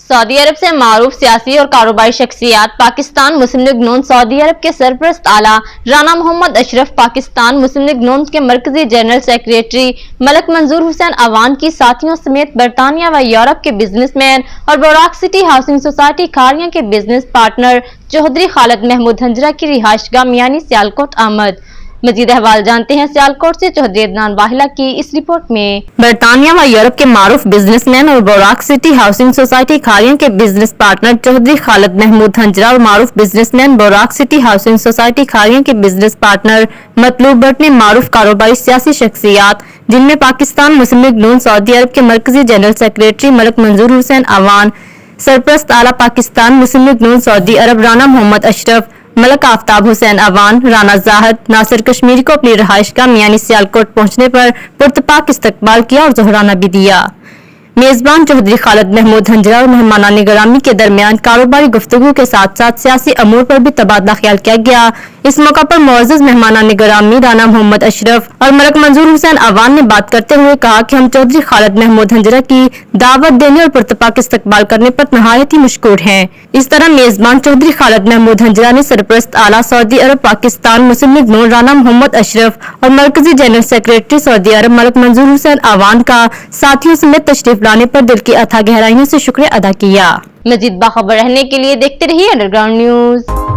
Saudi अरब से मारूफ सियासी और कारोबारी शख्सियत पाकिस्तान मुस्लिम लीग नून सऊदी अरब के सरपरस्त आला राना मोहम्मद अशरफ, पाकिस्तान मुस्लिम लीग नून के मरकजी जनरल सेक्रेटरी मलिक मंजूर हुसैन अवान की साथियों समेत बरतानिया व यूरोप के बिजनेसमैन और बोराक सिटी हाउसिंग सोसाइटी खारिया के बिजनेस पार्टनर चौधरी खालिद महमूद हंजरा की रिहाइशगाह मियानी सियालकोट आमद। मजीद अहवाल जानते हैं सियालकोट से चौधरी अदनान वाहिला की इस रिपोर्ट में। बरतानिया व यूरोप के मारूफ बिजनेसमैन और बोराक सिटी हाउसिंग सोसाइटी खारिया के बिजनेस पार्टनर चौधरी खालिद महमूद हंजरा और मारूफ बिजनेसमैन बोराक सिटी हाउसिंग सोसाइटी खारिया के बिजनेस पार्टनर मतलूब भट्ट ने मारूफ कारोबारी सियासी शख्सियत जिनमें पाकिस्तान मुस्लिम लीग नून सऊदी अरब के मरकजी जनरल सेक्रेटरी मलिक मंजूर हुसैन अवान, सरपरस्त आला पाकिस्तान मुस्लिम लीग नून सऊदी अरब राना मोहम्मद अशरफ, मलक आफ्ताब हुसैन अवान, राना जाहिद, नासिर कश्मीरी को अपनी रिहाइशगाह मियानी सियालकोट पहुंचने पर पुरतपाक इस्तकबाल किया और जोहराना भी दिया। मेजबान चौधरी खालिद महमूद हंजरा और मेहमानान गिरामी के दरमियान कारोबारी गुफ्तगू के साथ साथ सियासी अमूर पर भी तबादला ख्याल किया गया। इस मौका पर मुअज़्ज़ज़ मेहमानान गिरामी राना मोहम्मद अशरफ और मलिक मंजूर हुसैन अवान ने बात करते हुए कहा कि हम चौधरी खालिद महमूद हंजरा की दावत देने और पुरतपाक इस्तकबाल करने पर नहायत ही मशकूर हैं। इस तरह मेजबान चौधरी खालिद महमूद हंजरा ने सरपरस्त आला सऊदी अरब पाकिस्तान मुस्लिम लीग नून राना मोहम्मद अशरफ और मरकजी जनरल सेक्रेटरी सऊदी अरब मलिक मंजूर हुसैन अवान का साथियों समेत तशरीफ लाने पर दिल की अथाह गहराइयों से शुक्रिया अदा किया। मजीद बाखबर रहने के लिए देखते रहिए अंडरग्राउंड न्यूज।